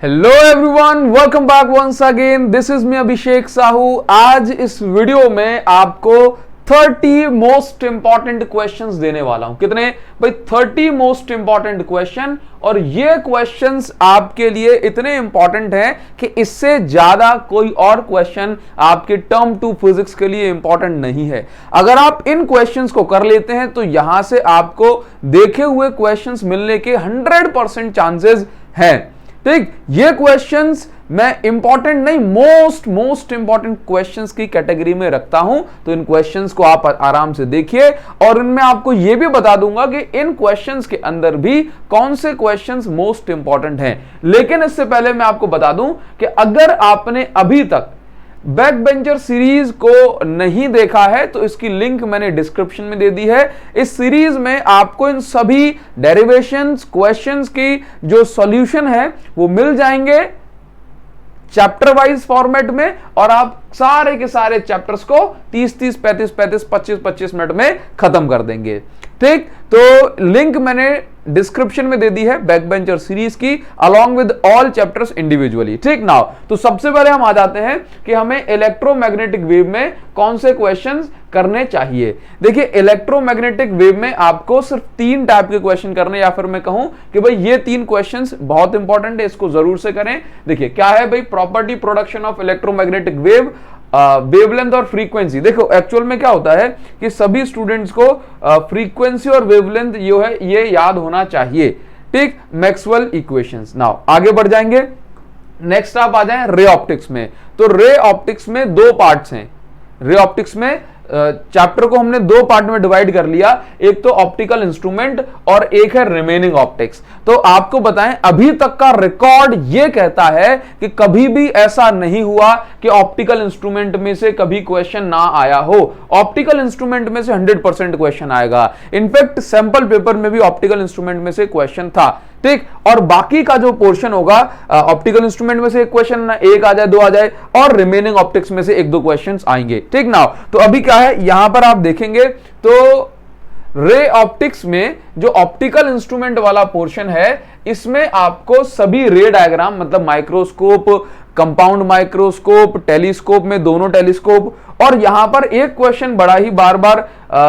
Hello everyone, welcome back once again. This is me Abhishek Sahu. आज इस video में आपको 30 मोस्ट इंपॉर्टेंट क्वेश्चंस देने वाला हूं। कितने भाई? 30 मोस्ट इंपॉर्टेंट क्वेश्चन। और ये क्वेश्चंस आपके लिए इतने इंपॉर्टेंट हैं कि इससे ज्यादा कोई और क्वेश्चन आपके टर्म 2 फिजिक्स के लिए इंपॉर्टेंट नहीं है। अगर आप इन क्वेश्चंस को कर लेते हैं तो यहां से आपको देखे हुए क्वेश्चंस मिलने के 100% चांसेस हैं। ठीक, ये क्वेश्चंस मैं इंपॉर्टेंट नहीं, मोस्ट इंपॉर्टेंट क्वेश्चंस की कैटेगरी में रखता हूं। तो इन क्वेश्चंस को आप आराम से देखिए और इनमें आपको यह भी बता दूंगा कि इन क्वेश्चंस के अंदर भी कौन से क्वेश्चंस मोस्ट इंपॉर्टेंट हैं। लेकिन इससे पहले मैं आपको बता दूं कि अगर आपने अभी तक बैक बेंचर सीरीज को नहीं देखा है तो इसकी लिंक मैंने डिस्क्रिप्शन में दे दी है। इस सीरीज में आपको इन सभी डेरिवेशंस क्वेश्चंस की जो सॉल्यूशन है वो मिल जाएंगे चैप्टर वाइज फॉर्मेट में, और आप सारे के सारे चैप्टर्स को 30-30, 35-35, 25-25 मिनट में खत्म कर देंगे। ठीक, तो लिंक मैंने डिस्क्रिप्शन में दे दी है बैक बेंचर सीरीज की, along with all chapters individually. ठीक, नाउ तो सबसे पहले हम आ जाते हैं कि हमें इलेक्ट्रोमैग्नेटिक वेव में कौन से क्वेश्चंस करने चाहिए। देखिए, इलेक्ट्रोमैग्नेटिक वेव में आपको सिर्फ 3 टाइप के क्वेश्चन करने, या फिर मैं कहूं कि भाई ये 3 क्वेश्चंस बहुत इंपॉर्टेंट है, इसको जरूर से करें। देखिए क्या है भाई, property production of electromagnetic wave, wavelength और फ्रीक्वेंसी। देखो एक्चुअल में क्या होता है कि सभी स्टूडेंट्स को फ्रीक्वेंसी और वेवलेंथ जो है ये याद होना चाहिए। ठीक, मैक्सवेल इक्वेशंस। नाउ आगे बढ़ जाएंगे, नेक्स्ट आप आ जाएं रे ऑप्टिक्स में। तो रे ऑप्टिक्स में 2 पार्ट्स हैं। रे ऑप्टिक्स में चैप्टर को हमने 2 पार्ट में डिवाइड कर लिया, एक तो ऑप्टिकल इंस्ट्रूमेंट और एक है रिमेनिंग ऑप्टिक्स। तो आपको बताएं, अभी तक का रिकॉर्ड यह कहता है कि कभी भी ऐसा नहीं हुआ कि ऑप्टिकल इंस्ट्रूमेंट में से कभी क्वेश्चन ना आया हो। ऑप्टिकल इंस्ट्रूमेंट में से 100% क्वेश्चन आएगा। इनफैक्ट सैंपल पेपर में भी ऑप्टिकल इंस्ट्रूमेंट में से क्वेश्चन था। ठीक, और बाकी का जो पोर्शन होगा ऑप्टिकल इंस्ट्रूमेंट में से एक क्वेश्चन ना 1 आ जाए, 2 आ जाए, और रिमेनिंग ऑप्टिक्स में से 1-2 क्वेश्चंस आएंगे। ठीक ना, तो अभी क्या है यहां पर आप देखेंगे तो रे ऑप्टिक्स में जो ऑप्टिकल इंस्ट्रूमेंट वाला पोर्शन है इसमें आपको सभी रे डायग्राम, मतलब माइक्रोस्कोप, कंपाउंड माइक्रोस्कोप, टेलीस्कोप में दोनों टेलीस्कोप, और यहां पर एक क्वेश्चन बड़ा ही बार बार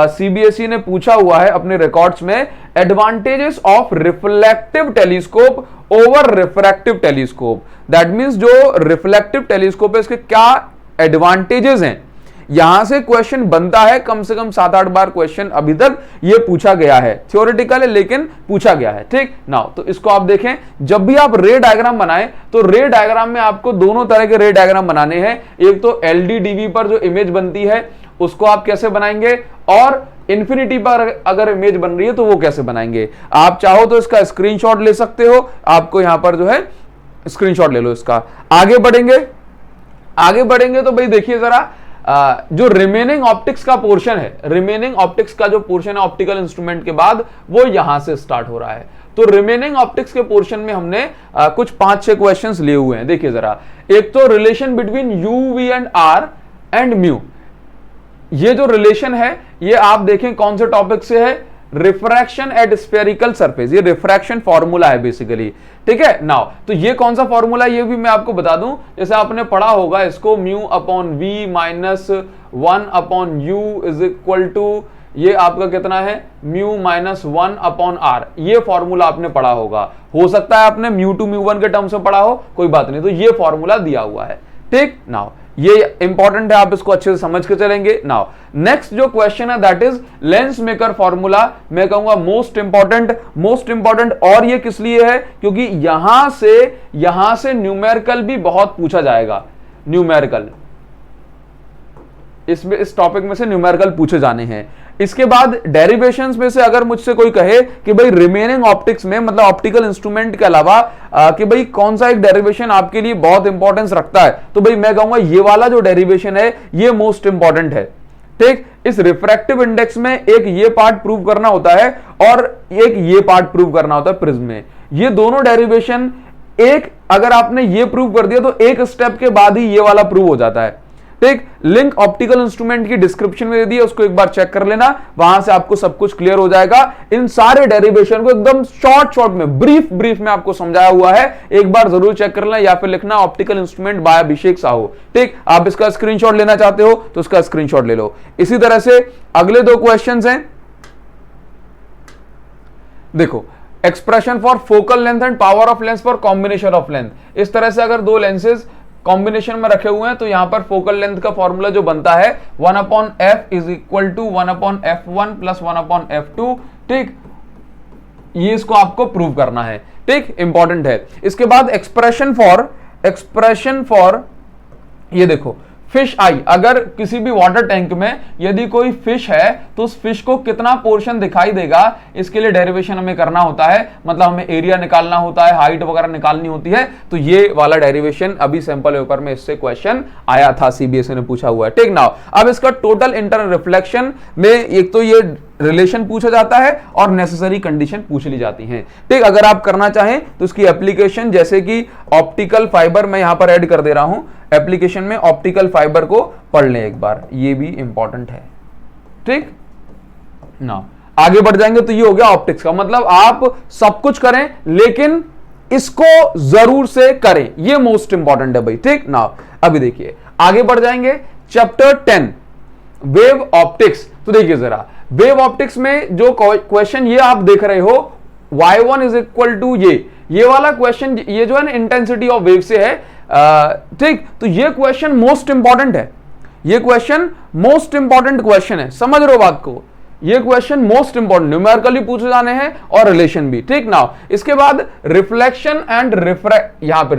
सीबीएसई ने पूछा हुआ है अपने रिकॉर्ड्स में, advantages of reflective telescope over refractive telescope. That means जो रिफ्लेक्टिव टेलीस्कोप है इसके क्या एडवांटेजेस हैं। यहां से क्वेश्चन बनता है, कम से कम 7-8 बार क्वेश्चन अभी तक ये पूछा गया है। थ्योरेटिकल है लेकिन पूछा गया है। ठीक नाउ, तो इसको आप देखें, जब भी आप रे डायग्राम बनाएं तो रे डायग्राम में आपको दोनों तरह के रे डायग्राम बनाने हैं। एक तो एलडीडीवी पर जो इमेज बनती है उसको आप कैसे बनाएंगे, और इंफिनिटी पर अगर इमेज बन रही है तो वो कैसे बनाएंगे। आप चाहो तो इसका स्क्रीनशॉट ले सकते हो, आपको यहां पर जो है स्क्रीनशॉट ले लो इसका। आगे बढ़ेंगे तो भाई देखिए जरा, जो रिमेनिंग ऑप्टिक्स का पोर्शन है, रिमेनिंग ऑप्टिक्स का जो पोर्शन है ऑप्टिकल इंस्ट्रूमेंट के बाद, वो यहां से स्टार्ट हो रहा है। तो रिमेनिंग ऑप्टिक्स के पोर्शन में हमने कुछ 5-6 क्वेश्चंस लिए हुए हैं। देखिए जरा, एक तो relation between u v and r and mu. ये जो रिलेशन है ये आप देखें कौन से टॉपिक से है, रिफ्रैक्शन एट स्फेरिकल सरफेस। ये रिफ्रैक्शन फॉर्मूला है बेसिकली। ठीक है, नाउ तो ये कौन सा फॉर्मूला है ये भी मैं आपको बता दूं। जैसे आपने पढ़ा होगा इसको, mu upon v minus 1 upon u is equal to, ये आपका कितना है, म्यू माइनस 1 अपॉन आर। ये फॉर्मूला आपने पढ़ा होगा, हो सकता है आपने म्यू 2 म्यू 1 के टर्म्स में पढ़ा हो, कोई बात नहीं। तो ये फॉर्मूला दिया हुआ है। ठीक, नाउ ये इंपॉर्टेंट है, आप इसको अच्छे से समझ के चलेंगे। नाउ नेक्स्ट जो क्वेश्चन है that is lens maker formula. मैं कहूंगा मोस्ट इंपॉर्टेंट। और ये किस लिए है, क्योंकि यहां से न्यूमेरिकल भी बहुत पूछा जाएगा। न्यूमेरिकल इसमें, इस टॉपिक में से न्यूमेरिकल पूछे जाने हैं। इसके बाद डेरिवेशंस में से अगर मुझसे कोई कहे कि भाई रिमेनिंग ऑप्टिक्स में, मतलब ऑप्टिकल इंस्ट्रूमेंट के अलावा कि भाई कौन सा एक डेरिवेशन आपके लिए बहुत इंपॉर्टेंस रखता है, तो भाई मैं कहूंगा ये वाला जो डेरिवेशन है ये मोस्ट इंपॉर्टेंट है। ठीक, इस रिफ्रैक्टिव इंडेक्स में एक ये पार्ट प्रूव करना होता है और एक ये पार्ट प्रूव करना होता है प्रिज्म में। ये दोनों डेरिवेशन, एक अगर आपने ये प्रूव कर दिया तो एक स्टेप के बाद ही ये वाला प्रूव हो जाता है। ठीक, लिंक ऑप्टिकल इंस्ट्रूमेंट की डिस्क्रिप्शन में दे दी है, उसको एक बार चेक कर लेना, वहां से आपको सब कुछ क्लियर हो जाएगा। इन सारे डेरिवेशन को एकदम शॉर्ट में ब्रीफ में आपको समझाया हुआ है, एक बार जरूर चेक कर लेना, या फिर लिखना ऑप्टिकल इंस्ट्रूमेंट बाय अभिषेक साहू। ठीक, आप इसका स्क्रीनशॉट लेना चाहते हो तो उसका स्क्रीनशॉट ले लो। इसी तरह से अगले दो क्वेश्चंस हैं, देखो, expression for focal length and power of lens for combination of length. इस तरह से अगर दो लेंसेज कॉम्बिनेशन में रखे हुए हैं तो यहां पर फोकल लेंथ का फॉर्मूला जो बनता है 1/f is equal to 1/f1 plus 1/f2। ठीक, ये इसको आपको प्रूव करना है। ठीक, इंपॉर्टेंट है। इसके बाद एक्सप्रेशन फॉर ये देखो, फिश आई, अगर किसी भी वाटर टैंक में यदि कोई फिश है तो उस फिश को कितना पोर्शन दिखाई देगा, इसके लिए डेरिवेशन हमें करना होता है, मतलब हमें एरिया निकालना होता है, हाइट वगैरह निकालनी होती है। तो ये वाला डेरिवेशन अभी सैंपल पेपर में इससे क्वेश्चन आया था, सीबीएसई ने पूछा हुआ है। ठीक, नाउ अब इसका टोटल इंटरनल रिफ्लेक्शन में एक तो ये रिलेशन पूछा जाता है और नेसेसरी कंडीशन पूछ ली जाती हैं। ठीक, अगर आप करना चाहें तो इसकी एप्लीकेशन, जैसे कि ऑप्टिकल फाइबर मैं यहां पर ऐड कर दे रहा हूं, एप्लीकेशन में ऑप्टिकल फाइबर को पढ़ लें एक बार, ये भी इंपॉर्टेंट है। ठीक ना, आगे बढ़ जाएंगे तो ये हो गया ऑप्टिक्स का, मतलब आप सब कुछ करें लेकिन इसको जरूर से करें, ये मोस्ट इंपॉर्टेंट है भाई। ठीक ना, अभी देखिए आगे बढ़ जाएंगे, चैप्टर 10 वेव ऑप्टिक्स। तो देखिए जरा, वेव ऑप्टिक्स में जो क्वेश्चन ये आप देख रहे हो, y1 इज इक्वल टू ये वाला क्वेश्चन, ये जो है ना इंटेंसिटी ऑफ वेव से है। ठीक, तो ये क्वेश्चन मोस्ट इंपॉर्टेंट है, ये क्वेश्चन मोस्ट इंपॉर्टेंट क्वेश्चन है, समझ रहे हो बात को, ये क्वेश्चन मोस्ट इंपॉर्टेंट, न्यूमेरिकली पूछे जाने हैं और रिलेशन भी। ठीक, नाउ इसके बाद रिफ्लेक्शन एंड यहां पे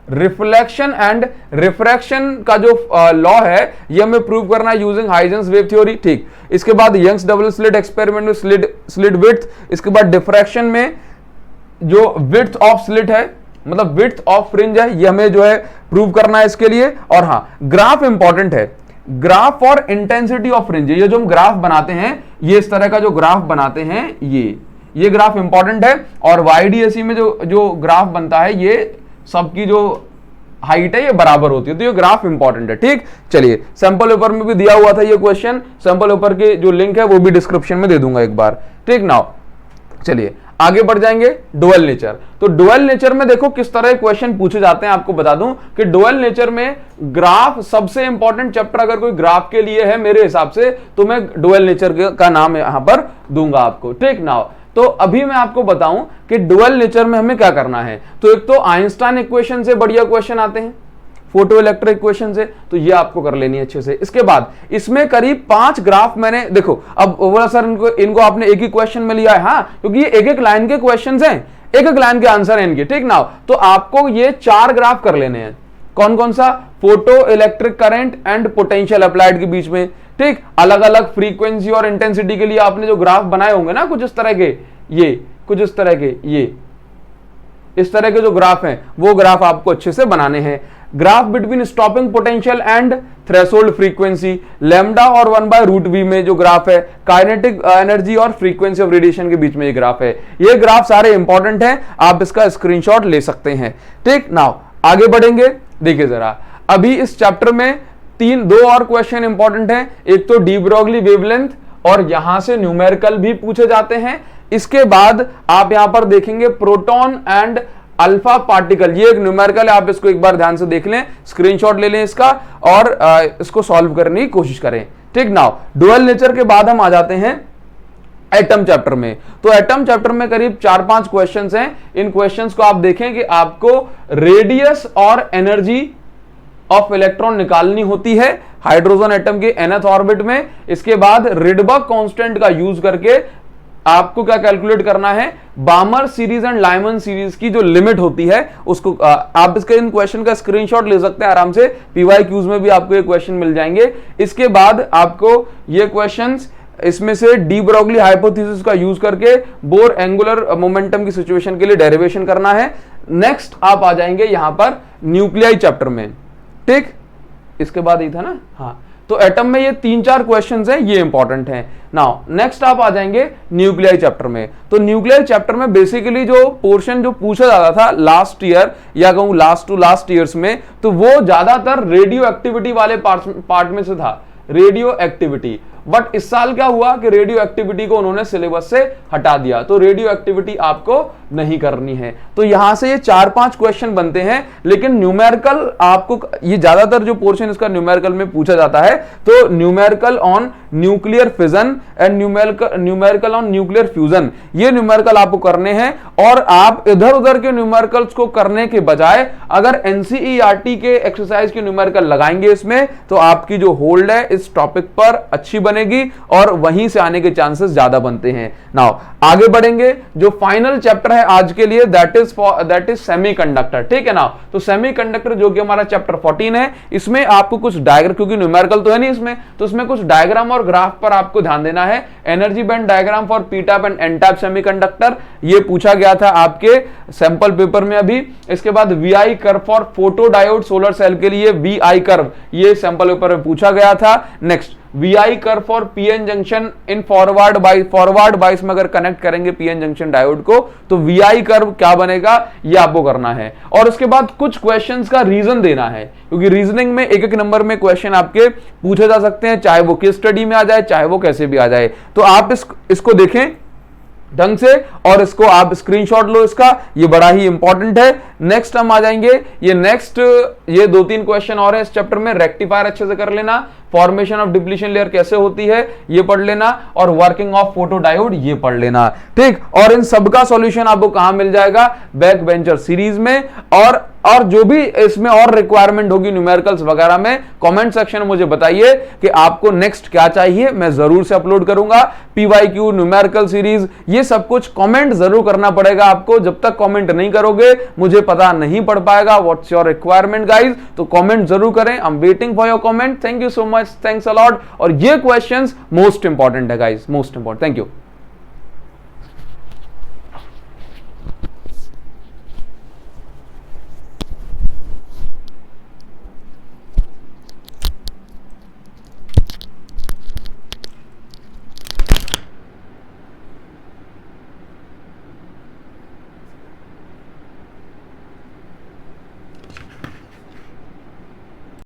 रिफ्लेक्शन एंड रिफ्रैक्शन का जो लॉ है ये हमें प्रूव करना है यूजिंग हाइजेंस वेव थ्योरी। ठीक, इसके बाद यंग्स डबल स्लिट एक्सपेरिमेंट में स्लिट विड्थ, इसके बाद डिफ्रैक्शन में जो विड्थ ऑफ स्लिट है, मतलब विड्थ ऑफ फ्रिंज है, ये हमें जो है प्रूव करना है इसके लिए। और हाँ, ग्राफ इंपॉर्टेंट है, graph for intensity of fringe, ये जो हम ग्राफ बनाते हैं, ये इस तरह का जो ग्राफ बनाते हैं, ये ग्राफ इंपॉर्टेंट है। और YDSE में जो ग्राफ बनता है, ये सबकी जो हाइट है ये बराबर होती है, तो ये ग्राफ इंपॉर्टेंट है। ठीक, चलिए सैंपल पेपर में भी दिया हुआ था ये क्वेश्चन, सैंपल पेपर के जो लिंक है वो भी डिस्क्रिप्शन में दे दूंगा एक बार। ठीक, नाउ चलिए आगे बढ़ जाएंगे, डुअल नेचर। तो डुअल नेचर में देखो किस तरह क्वेश्चन पूछे जाते हैं, आपको बता दूं कि डुअल नेचर में ग्राफ सबसे इंपॉर्टेंट चैप्टर अगर कोई ग्राफ के लिए है मेरे हिसाब से, तो मैं डुअल नेचर का नाम यहां पर दूंगा आपको। ठीक, नाउ तो अभी मैं आपको बताऊं कि डुअल नेचर में हमें क्या करना है। तो एक तो आइंस्टाइन इक्वेशन से बढ़िया क्वेश्चन आते हैं, फोटो इलेक्ट्रिक इक्वेशन से, तो ये आपको कर लेनी है अच्छे से। इसके बाद इसमें करीब 5 ग्राफ मैंने, देखो अब बोला सर इनको आपने एक ही क्वेश्चन में लिया है, हाँ, क्योंकि ये एक लाइन के क्वेश्चन हैं, एक लाइन के आंसर है इनके। ठीक, नाउ तो आपको ये 4 ग्राफ कर लेने हैं। कौन कौन सा? Photo electric current and potential applied के बीच में। ठीक, अलग अलग फ्रीक्वेंसी और इंटेंसिटी के लिए आपने जो ग्राफ बनाए होंगे ना, कुछ इस तरह के, ये कुछ इस तरह के, ये इस तरह के जो ग्राफ हैं वो ग्राफ आपको अच्छे से बनाने हैं। Graph between stopping potential and threshold frequency, lambda और 1/√v में जो ग्राफ है, काइनेटिक एनर्जी और फ्रीक्वेंसी ऑफ रेडिएशन के बीच में ये ग्राफ है। ये ग्राफ सारे इंपॉर्टेंट हैं, आप इसका स्क्रीनशॉट ले सकते हैं। ठीक, नाउ आगे बढ़ेंगे। देखिए जरा, अभी इस चैप्टर में 2 और क्वेश्चन इंपॉर्टेंट हैं, एक तो डी ब्रोगली वेवलेंथ, और यहां से न्यूमेरिकल भी पूछे जाते हैं। इसके बाद आप यहां पर देखेंगे प्रोटॉन एंड अल्फा पार्टिकल, ये एक न्यूमेरिकल है, आप इसको एक बार ध्यान से देख लें, स्क्रीनशॉट ले लें इसका और इसको सॉल्व करने की कोशिश करें। ठीक, नाउ डुअल नेचर के बाद हम आ जाते हैं एटम चैप्टर में। तो एटम चैप्टर में करीब 4-5 क्वेश्चंस हैं। इन क्वेश्चंस को आप देखें कि आपको रेडियस और एनर्जी ऑफ इलेक्ट्रॉन निकालनी होती है हाइड्रोजन एटम के nth ऑर्बिट में। इसके बाद रिडबर्ग कांस्टेंट का यूज करके आपको क्या कैलकुलेट करना है, बामर सीरीज एंड लाइमन सीरीज की जो लिमिट होती है उसको आप इसके इन क्वेश्चन का स्क्रीनशॉट ले सकते हैं आराम से, PYQs में भी आपको ये क्वेश्चन मिल जाएंगे। इसके बाद आपको ये क्वेश्चंस इसमें से डी ब्रोगली हाइपोथेसिस का यूज करके बोर एंगुलर मोमेंटम की सिचुएशन के लिए डेरिवेशन करना है। नेक्स्ट आप आ जाएंगे यहां पर न्यूक्लियाई चैप्टर में। ठीक, इसके बाद ही था ना, हाँ, तो एटम में ये 3-4 क्वेश्चंस हैं, ये इंपॉर्टेंट हैं। नाउ नेक्स्ट आप आ जाएंगे न्यूक्लियाई चैप्टर में। तो न्यूक्लियाई चैप्टर में बेसिकली जो पोर्शन जो पूछा जाता था लास्ट ईयर या कहूं लास्ट टू लास्ट ईयर्स में, तो वो ज्यादातर रेडियो एक्टिविटी वाले पार्ट में से था, रेडियो एक्टिविटी। बट इस साल क्या हुआ कि रेडियो एक्टिविटी को उन्होंने सिलेबस से हटा दिया, तो रेडियो एक्टिविटी आपको नहीं करनी है। तो यहां से ये 4-5 क्वेश्चन बनते हैं, लेकिन न्यूमेरिकल आपको ये ज्यादातर जो पोर्शन इसका न्यूमेरिकल में पूछा जाता है, तो numerical on nuclear fission and numerical on nuclear fusion, ये न्यूमेरिकल आपको करने हैं। और आप इधर उधर के न्यूमेरिकल्स को करने के बजाय अगर एनसीईआरटी के एक्सरसाइज के न्यूमेरिकल लगाएंगे इसमें, तो आपकी जो होल्ड है इस टॉपिक पर अच्छी बनेगी और वहीं से आने के चांसेस ज्यादा बनते हैं। नाउ आगे बढ़ेंगे, जो फाइनल चैप्टर है आज के लिए दैट इज सेमीकंडक्टर, ठीक है ना। तो सेमीकंडक्टर जो कि हमारा चैप्टर 14 है, इसमें आपको कुछ डायग्राम, क्योंकि न्यूमेरिकल तो है नहीं इसमें, तो इसमें कुछ डायग्राम और ग्राफ पर आपको ध्यान देना है। Energy band diagram for p type and n type semiconductor, ये पूछा गया था आपके सैंपल पेपर में अभी। इसके बाद V I curve for photo diode solar cell के लिए वीआई कर्व, ये सैंपल पेपर में पूछा गया था। Next V I curve for PN junction in forward bias में अगर कनेक्ट करेंगे पीएन जंक्शन डायोड को, तो वीआई कर्व क्या बनेगा, ये आपको करना है। और उसके बाद कुछ क्वेश्चंस का रीजन देना है, क्योंकि रीजनिंग में एक नंबर में क्वेश्चन आपके पूछे जा सकते हैं, चाहे वो केस स्टडी में आ जाए, चाहे वो कैसे भी आ जाए। तो आप इसको देखें ढंग से और इसको आप स्क्रीनशॉट लो इसका, ये बड़ा ही इंपॉर्टेंट है। नेक्स्ट हम आ जाएंगे, ये 2-3 क्वेश्चन और है इस चैप्टर में। रेक्टिफायर अच्छे से कर लेना, फॉर्मेशन ऑफ डिप्लीशन लेयर कैसे होती है ये पढ़ लेना, और वर्किंग ऑफ फोटो डायोड ये पढ़ लेना, ठीक। और इन सबका सॉल्यूशन आपको कहां मिल जाएगा, बैक बेंचर सीरीज में। और जो भी इसमें और रिक्वायरमेंट होगी न्यूमेरिकल्स वगैरह में, कमेंट सेक्शन में मुझे बताइए कि आपको नेक्स्ट क्या चाहिए, मैं जरूर से अपलोड करूंगा। पीवाईक्यू, न्यूमेरिकल सीरीज, ये सब कुछ कमेंट जरूर करना पड़ेगा आपको। जब तक कमेंट नहीं करोगे मुझे पता नहीं पड़ पाएगा व्हाट्स योर रिक्वायरमेंट गाइज। तो कमेंट जरूर करें, I am waiting for your comment. Thank you so much, thanks a lot. और ये क्वेश्चंस मोस्ट इंपॉर्टेंट है guys, most important. Thank you.